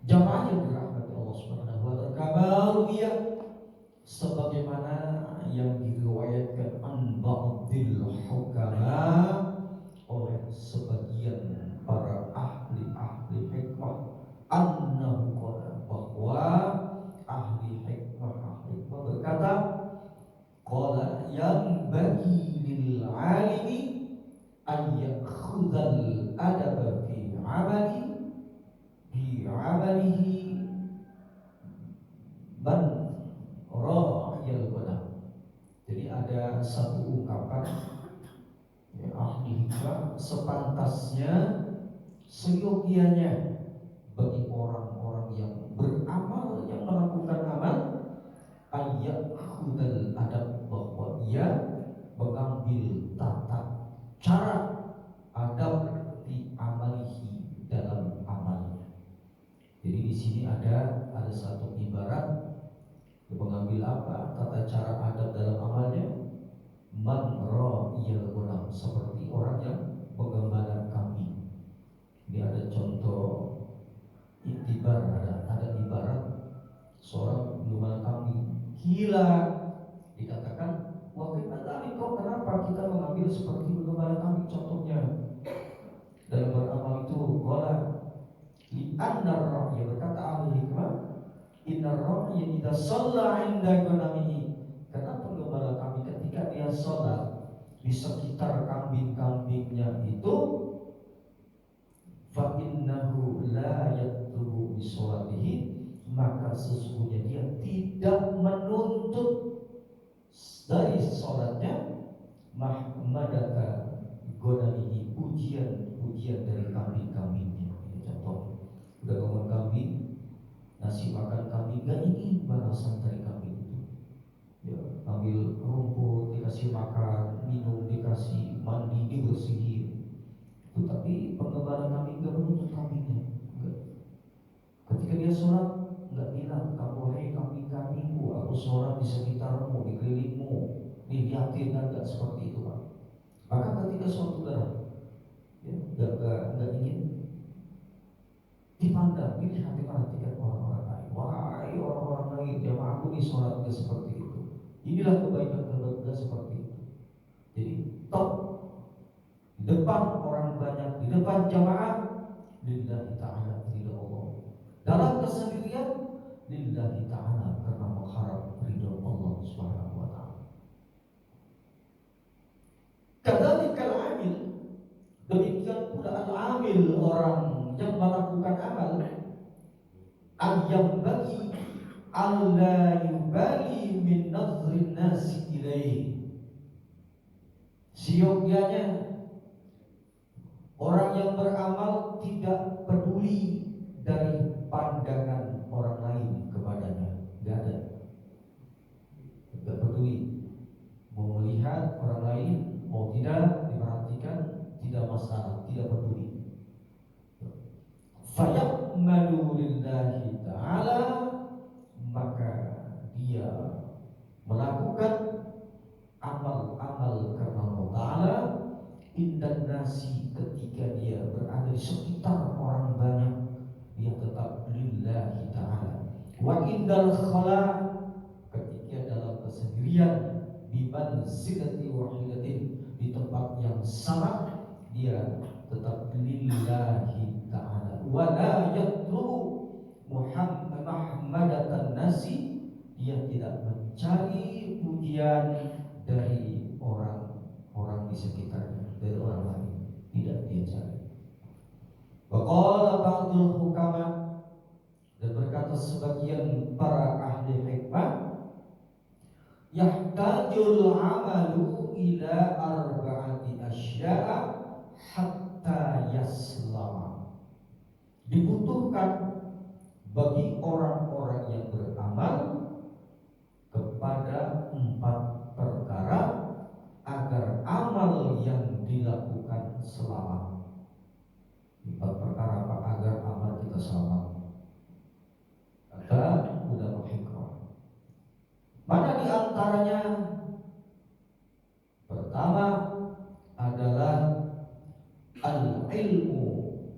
Jamaah yang dirahmati Allah Subhanahu wa taala, kabariyah sebagaimana yang diriwayatkan an ba'dil hukama oleh sebagian para ahli hikmah, annahu qala, bahwa ahli hikmah berkata, qala yang bagi lil alimi an yakhudhal adaba fi amalihi man ra'yal ghanam. Jadi ada satu ungkapan ya, ahli hikmah, sepantasnya, seyogianya bagi orang-orang yang beramal, yang melakukan amal, ayat khudal adab, bahwa ia mengambil tata cara adab di amalihi, dalam amalnya. Jadi di sini ada satu ibarat, mengambil apa tata cara adab dalam amalnya, man ra'iyal ghanam, seperti orang yang menggembala kambing. Ini ada contoh iktibar, ada ibarat seorang menggembala kambing, gila, dikatakan wahai petani, kok kenapa kita mengambil seperti menggembala kambing contohnya dalam beramal itu? Qala li anna ar-ra'ya, berkata ahli hikmah, inna ar-ra'ya idza shalla 'inda ghanamihi, karena penggembala kambing ketika dia sholat di sekitar kambing-kambingnya itu, fa innahu la yatlubu bi sholatihi, maka sesungguhnya dia tidak menuntut dari sholatnya mahmadata ghanamihi, pujian dari kambing-kambingnya. Ini contoh, udah bangun kambing, nasi makan kambing, gak ingin balasan dari kambing itu. Ya, ambil rumput, dikasih makan, minum, dikasih mandi, dibersihin. Tetapi penggembala kambing gak menuntut kambingnya. Enggak. Ketika dia sholat, nggak bilang, kamu hei kambing-kambingku, aku sholat di sekitarmu, di kelilingmu, dilihatin, kan nggak seperti itu, Pak. Maka ketika suatu darah, ya, nggak ingin dipandang, ini hati perhatikan orang-orang lain. Wahai orang-orang lain, jamaahku di sholat nggak seperti itu. Inilah kebaikan seperti itu. Jadi top, di depan orang banyak, di depan jamaah, lillahi ta'ala, ridha Allah. Dalam kesendirian, lillahi ta'ala, karena mengharap ridha Allah Subhanahu wa ta'ala. Kadzalikal amil, demikian pula al-amil, orang yang melakukan amal, ayyam bagi alla yubali min nazrin nasi ilaih, siogyanya orang yang beramal tidak peduli dari pandangan orang lain kepadanya. Gak ada, gak peduli, mau melihat orang lain mau tidak diperhatikan, tidak masalah, tidak peduli. Fayaqmalu lillahi ta'ala, maka dia melakukan amal-amal karena Allah Ta'ala, indan nasi, ketika dia berada di sekitar orang banyak, dia tetap lillahi ta'ala. Wa indal khala, ketika dalam kesendirian, biman zilati wahidatin, di tempat yang sama, dia tetap lillahi ta'ala. Wa la yatlubu muhammadatan nasi, dia tidak mencari pujian dari orang-orang di sekitarnya, dari orang lain, tidak dia cari. Wa qala ba'dul hukama, dan berkata sebagian para ahli hikmah, yahtajul amalu ila arba'ati asya'a hatta yaslama, dibutuhkan bagi orang-orang yang beramal kepada 4 perkara agar amal yang dilakukan selamat. 4 perkara apa agar amal kita selamat? Kata ulama hikmah, mana di antaranya? Pertama adalah al-ilmu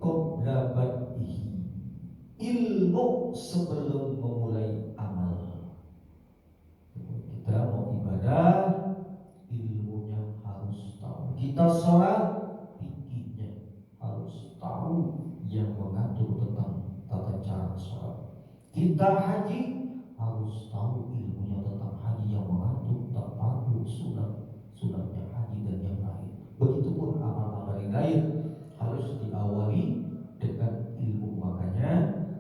qabla bad'ihi, ilmu sebelum memulai amal. Kita mau ibadah, ilmunya harus tahu. Kita sholat, fikihnya harus tahu yang mengatur tentang tata cara sholat. Kita haji, harus tahu ilmunya tentang haji yang mengatur tentang sunatnya haji dan yang lain. Begitupun amal-amal yang lain harus diawali dengan ilmu. Makanya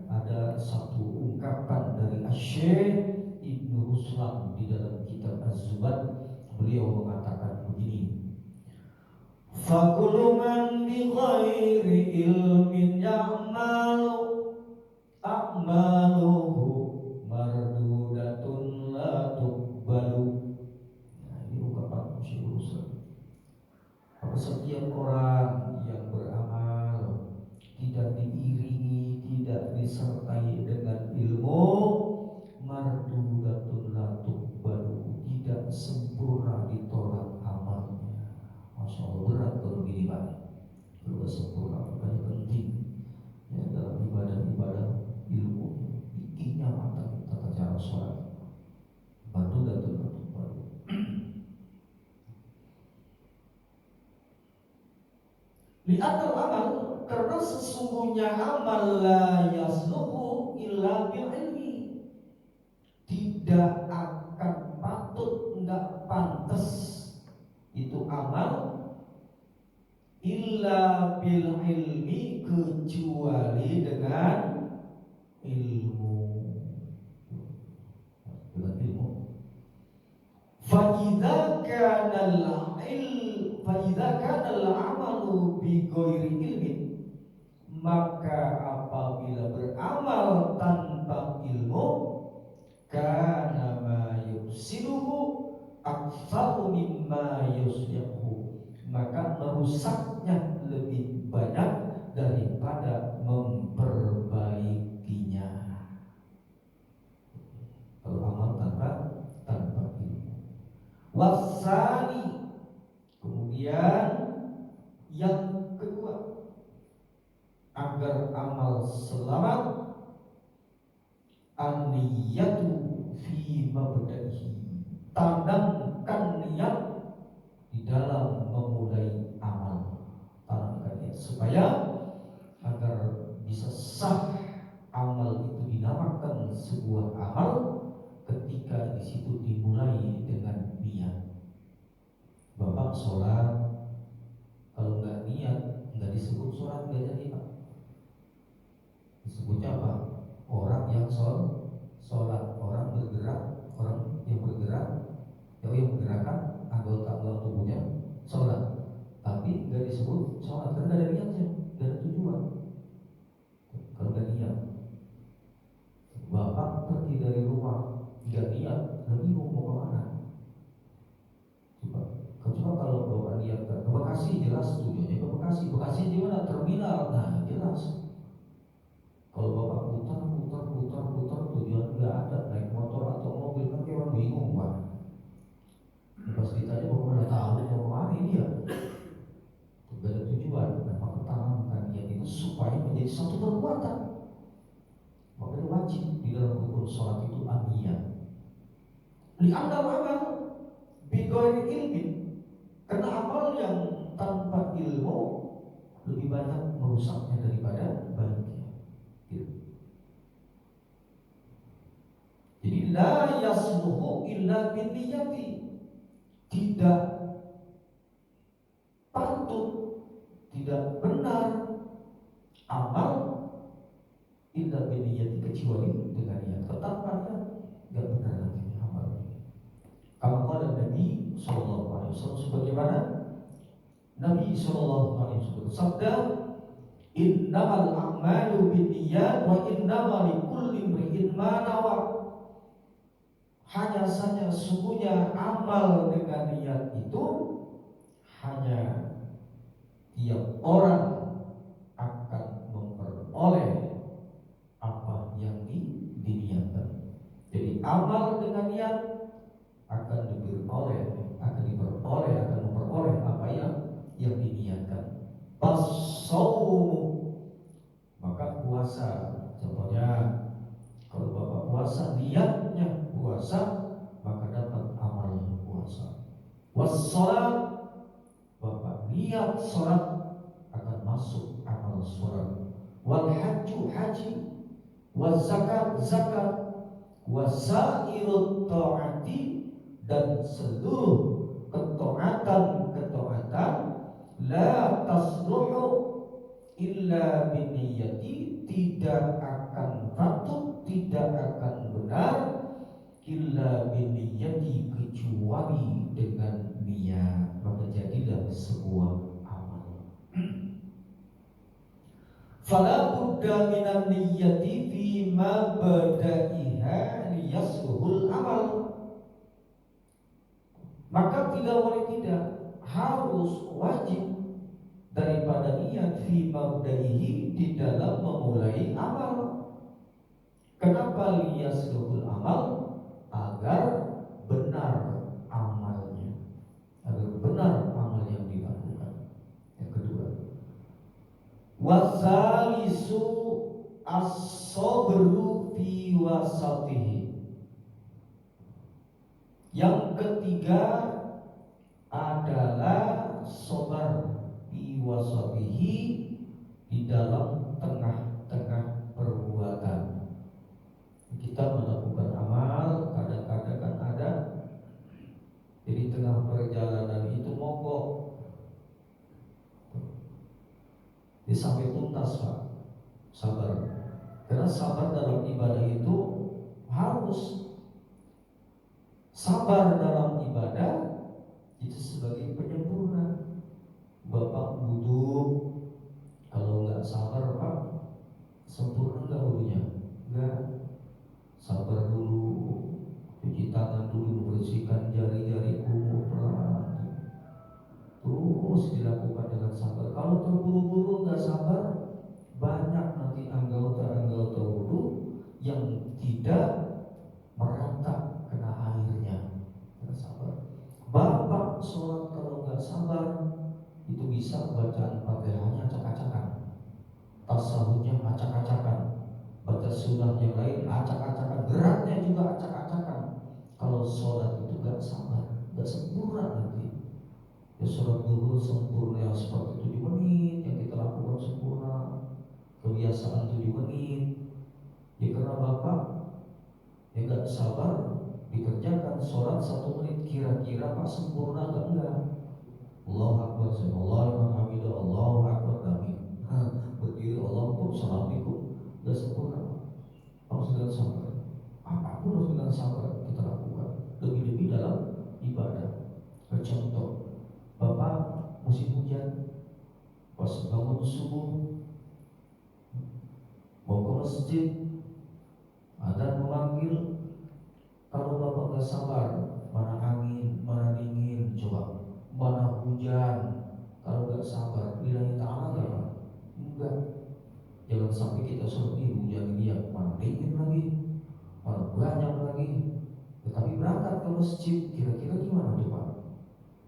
ada satu ungkapan dari Syekh Ibnu Ruslan di dalam kitab Az-Zuhad. Beliau mengatakan begini: "Fakulu man bi ghairi ilmin ya'malu a'maluhu mardudatun la tuqbalu." Nah, ini ungkapan Syekh Ruslan. Setiap orang yang beramal tidak diiringi, tidak disertai dengan ilmu, mardudatun la tuqbalu, tidak sempurna ditolak amalnya. Masya Allah, berat kalau gini Pak. Kalau sempurna, makanya penting ya dalam ibadah-ibadah ilmu, fikihnya mantap, tata cara sholat. Mardudatun la tuqbalu. Li'anal amal, karena sesungguhnya amal la yasluhu illa bil ilmi, tidak akan patut, enggak pantas itu amal illa bil ilmi, kecuali dengan ilmu. Dengan ilmu. Fa'idha kana al-amalu bi ghairi ilmin, maka apabila beramal tanpa ilmu, kana ma yufsiduhu aktsaru mimma yuslihu, maka merusaknya lebih banyak daripada memperbaikinya. Kalau amal tanpa ilmu. Wasani, kemudian yang kedua, agar amal selamat, an-niyatu fi mabda'ihi, tanamkan niat di dalam memulai amal. Tanamkan niat supaya agar bisa sah amal itu dinamakan sebuah amal ketika di situ dimulai dengan niat. Bapak sholat, kalau nggak niat nggak disebut sholat, nggak jadi Pak. Disebutnya apa? Orang yang sholat, orang bergerak, orang yang bergerak, yang menggerakkan anggota tubuhnya sholat, tapi nggak disebut sholat karena nggak ada niatnya, nggak ada tujuan. Kalau nggak niat, Bapak pergi dari rumah nggak niat, nggak bingung mau kemana. Coba kalau Bapak lihat ke Bekasi, jelas tujuannya ke Bekasi. Bekasi di mana? Terminal, nah jelas. Kalau Bapak putar tujuan nggak ada, naik motor atau mobil, kan orang bingung Pak. Pas ditanya Bapak udah tahu mau kemana dia, nggak ada tujuan. Nah, maka tanamkan niat itu supaya menjadi satu perbuatan. Makanya wajib di dalam rukun sholat itu an-niyat. Li'anna amal bi ghairi ilmin, karena amal yang tanpa ilmu lebih banyak merusaknya daripada baiknya. Gitu. Jadi la yasluhu illa binniyati, tidak patut, tidak benar amal illa binniyati, kecuali dengan niat. Tanpa niat enggak benar lagi amal. Kalau ada Nabi sallallahu alaihi wasallam, sebagaimana Nabi sallallahu alaihi wasallam sabda, innamal a'malu binniyat wa innamal likulli imri'in ma nawa. Hanya saja sesungguhnya amal dengan niat itu hanya tiap orang akan memperoleh apa yang diniatkan. Jadi amal dengan niat akan memperoleh apa yang diniatkan. Pas-saumu, maka puasa, contohnya sholat akan masuk amal sholat. Wal hajju haji, wal zakat zakat, wasairut ta'ati, dan seluruh ketaatan la tasluhu illa binniyati, tidak akan patut, tidak akan benar, illa binniyati, kecuali dengan niat, maka jadilah sebuah amal. Fala budda minan niyyati fi ma bada'iha liyasluhul amal. Maka tidak boleh tidak, harus wajib daripada niat fi mabda'ihi, di dalam memulai amal. Kenapa liyasluhul amal? Agar benar amalnya, agar benar amal yang dilakukan. Yang kedua, wasalisu as-sabru fi wasatihi. Yang ketiga adalah sabar fi wasatihi, di dalam tengah-tengah perbuatan. Kita melakukan amal, kadang-kadang kan ada jadi tengah perjalanan itu mogok, jadi sampai tuntas Pak, sabar. Karena sabar dalam ibadah itu harus sabar dalam ibadah itu sebagai penyempurna. Bapak wudu, kalau nggak sabar Pak, sempurna nggak wudunya? Nggak. Sabar dulu, cuci tangan dulu, bersihkan jari-jariku pelan, terus dilakukan dengan sabar. Kalau terburu-buru nggak sabar, banyak nanti anggota-anggota wudu yang tidak merata kena airnya. Karena sabar. Bapak sholat kalau nggak sabar, itu bisa bacaan Fatihahnya acak-acakan, tasawufnya acak-acakan, baca sunnah yang lain acak-acakan, geraknya juga acak-acakan. Kalau sholat itu gak sabar, gak sempurna nanti. Ya sholat zuhur sempurna yang seperti 7 menit yang kita lakukan sempurna, kebiasaan 7 menit. Ya karena Bapak ya gak sabar dikerjakan sholat 1 menit, kira-kira Pak sempurna gak? Enggak. Allahu Akbar, Allahu Alhamdulillah, Allahu Akbar, amin. Berdiri Allah pun salam ikut, gak sempurna. Harus dengan sabar. Apapun harus dengan sabar kita lakukan. Lebih-lebih dalam ibadah. Contoh, Bapak musim hujan, pas bangun subuh, mau ke masjid, adzan memanggil. Kalau Bapak gak sabar, mana angin, mana dingin, coba, mana hujan. Kalau gak sabar, lillahi ta'ala gak Pak? Enggak. Jangan sampai kita suruh hujan ini ya, mana dingin lagi, mana banyak lagi. Tetapi berangkat ke masjid, kira-kira gimana tuh Pak?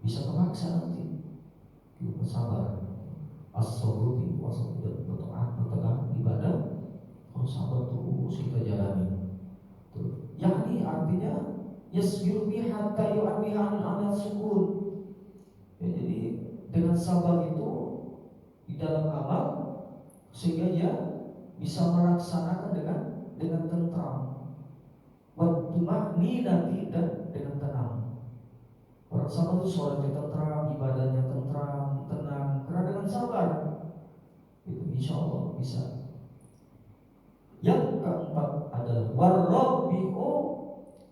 Bisa terpaksa nanti. Kita sabar. As-sabru fi wasati, bertengah ibadah, harus sabar terus kita jalani. Yakni artinya yasbiru bi hatta yu'addiha an sukun. Ya, jadi dengan sabar itu di dalam amal, sehingga dia bisa melaksanakan dengan tentram, waktu makni nanti dan dengan tenang. Orang sabar itu sholatnya tentram, ibadahnya tentram, tenang, karena dengan sabar itu insya Allah bisa. Yang keempat adalah warrabi'u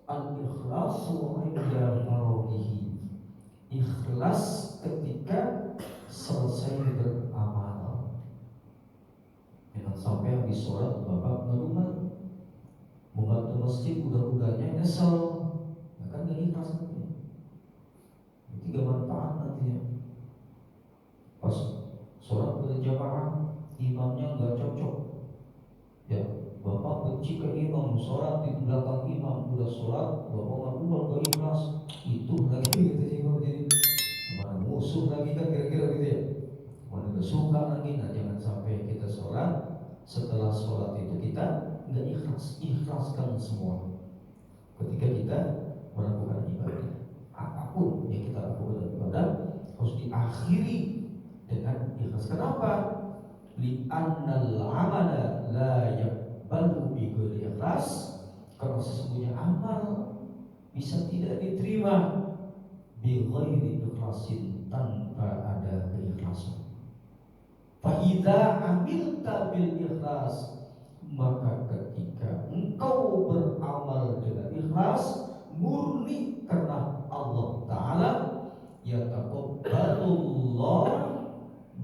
al-ikhlasu inda faraghihi. Ikhlas ketika selesai beramal. Jangan sampai habis sholat Bapak ngeluh, membantu masjid udah-udahnya nyesel, ya kan gak ikhlas nanti. Itu gak manfaat nanti ya. Pas sholat berjamaah, imamnya gak cocok, ya Bapak benci ke imam, sholat di belakang imam, udah sholat Bapak ngaku gak ikhlas, itu lagi gitu imam jadi mana musuh lagi kan kira-kira gitu ya. Mana gak suka lagi. Nah jangan sampai kita sholat, setelah sholat itu kita nggak ikhlas. Ikhlaskan semua ketika kita melakukan ibadah. Apapun yang kita lakukan ibadah harus diakhiri dengan ikhlas. Kenapa? Li'annal amala la yaqbalu bi ghairi ikhlas. Karena sesungguhnya amal bisa tidak diterima bi ghairi ikhlasin, tanpa ada keikhlasan. Fa idza amilta bil ikhlas, maka ketika engkau beramal dengan ikhlas, murni karena Allah Ta'ala, yataqabbalullah,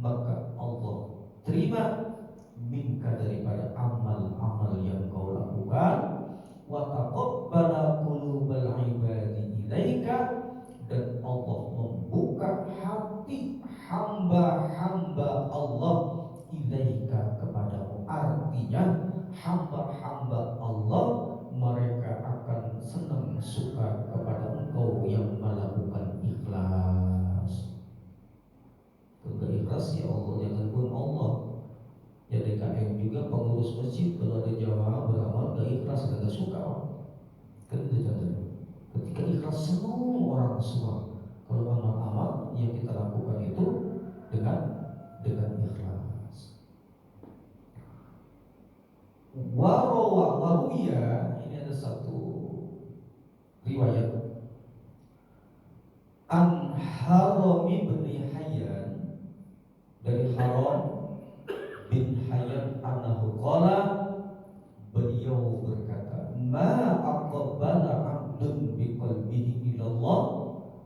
maka Allah terima minka daripada amal-amal yang kau lakukan, wa taqabbala qulubal ibadi ilaika, dan Allah membuka hati hamba-hamba Allah ilaika kepadamu. Artinya hamba-hamba Allah mereka akan senang suka kepada engkau yang melakukan ikhlas. Kalau ikhlas ya Allah, jangan pun Allah. Ya DKM juga pengurus masjid kalau ada jamaah beramal gak ikhlas, gak suka. Kan itu contohnya. Ketika ikhlas semua orang semua. Kalau amal-amal yang kita lakukan itu dengan ikhlas. Waruya, ini ada satu riwayat an Harami bin Hayyan, dari Haram bin Hayyan annahu qala, beliau berkata, ma aqbala 'abdun bi qalbihi ila Allah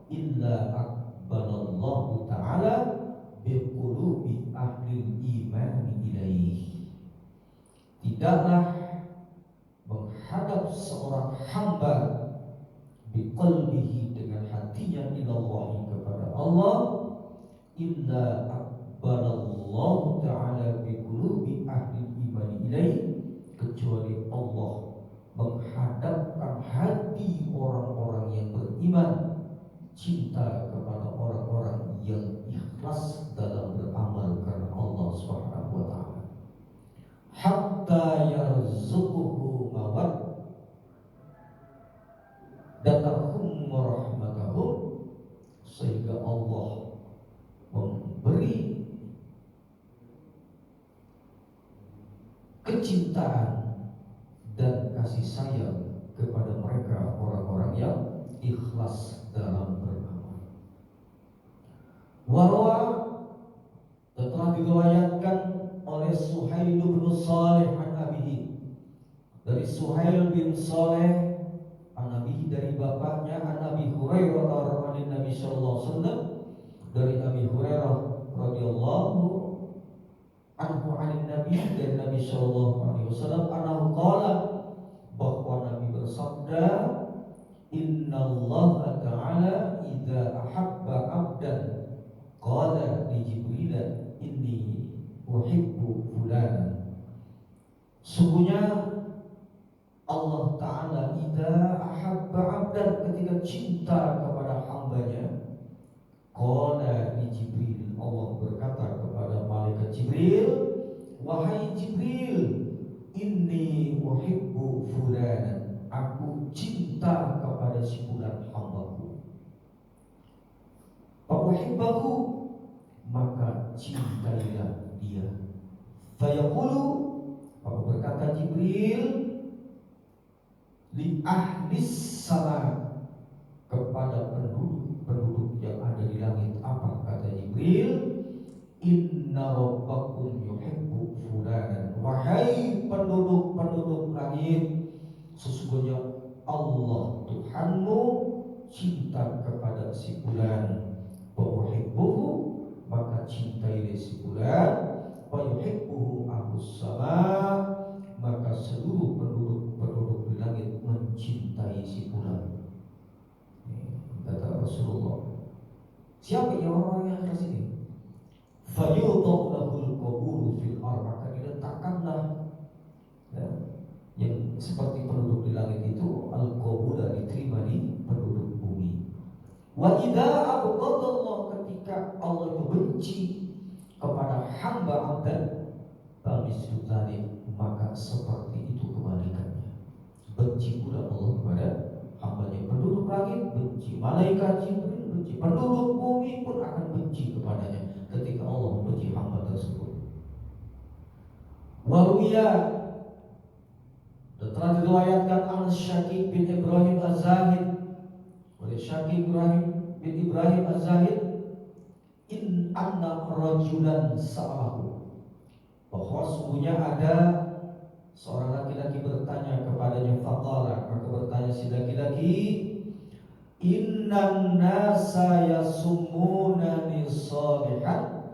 illa aqbalallahu ta'ala bi qulubi ahli iman ilaihi. Tidaklah menghadap seorang hamba biqalbihi, dengan hatinya, ilallahi, kepada Allah, illa aqbalallahu ta'ala biqulubi ahli iman ilaihi, kecuali Allah menghadapkan hati orang-orang yang beriman, cinta kepada orang-orang yang ikhlas dalam beramal karena Allah Subhanahu wa ta'ala, hatta yarzuquhu mawaddatahum warahmatahum, sehingga Allah memberi kecintaan dan kasih sayang kepada mereka, orang-orang yang ikhlas dalam beramal. Warwa, telah diriwayatkan oleh Suhail bin Saleh an abihi, dari Suhail bin Saleh an abihi, dari bapaknya, an Abi Hurairah an Nabi sallallahu alaihi wasallam, dari Abi Hurairah radhiyallahu anhu an Nabi, dari Nabi sallallahu alaihi wasallam, annahu qala, bahwa Nabi bersabda, innallaha ta'ala idza ahabba 'abdan qala li Jibril inni uhibbu fulan. Sungguhnya Allah Ta'ala idza ahabba 'abdan, ketika cinta kepada hambanya, qala li Jibril, Allah berkata kepada malaikat Jibril, wahai Jibril, inni uhibbu fulanan, aku cinta kepada si fulan hambaku. Fa uhibbahu, maka cintailah dia. Fayaqulu, maka berkata Jibril, li ahlis sama, kepada penduduk yang ada di langit. Apa kata Jibril? Inna rabbakum yuhibbu fulanan, wahai penduduk langit, sesungguhnya Allah Tuhanmu cinta kepada si fulan. Wa uhibbuhu, maka cintai si fulan. Wa yuhibbuhu ahlus sama, maka seluruh penduduk di langit mencintai si fulan. Kata Rasulullah, siapa yang orang yang ikhlas ini? Fayudhu lahul qabulu fil ardh, maka diletakkanlah yang seperti penduduk di langit itu, al-qabula, diterima di penduduk bumi. Wa idza abghadallah, ketika Allah itu benci kepada hamba abdan, bamislu dzalik, maka seperti itu kebalikannya. Benci pula Allah kepada hambanya. Penduduk langit benci, malaikat Jibril benci, penduduk bumi pun akan benci kepadanya. ketika Allah memuji hamba tersebut. Waruya, dan telah diriwayatkan an Syakib bin Ibrahim Az-Zahid, oleh Syakib bin Ibrahim Az-Zahid, in anna rajulan sa'alahu, bahwa sungguhnya ada seorang laki-laki bertanya kepadanya, faqala, maka bertanya si laki-laki, innan nasa yasummunani salihan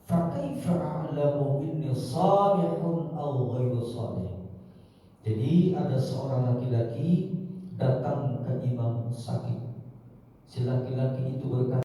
fa kaifa a'lamu inni salihun aw ghairu salih. Jadi ada seorang laki-laki datang ke Imam Syakib. Si laki-laki itu berkata,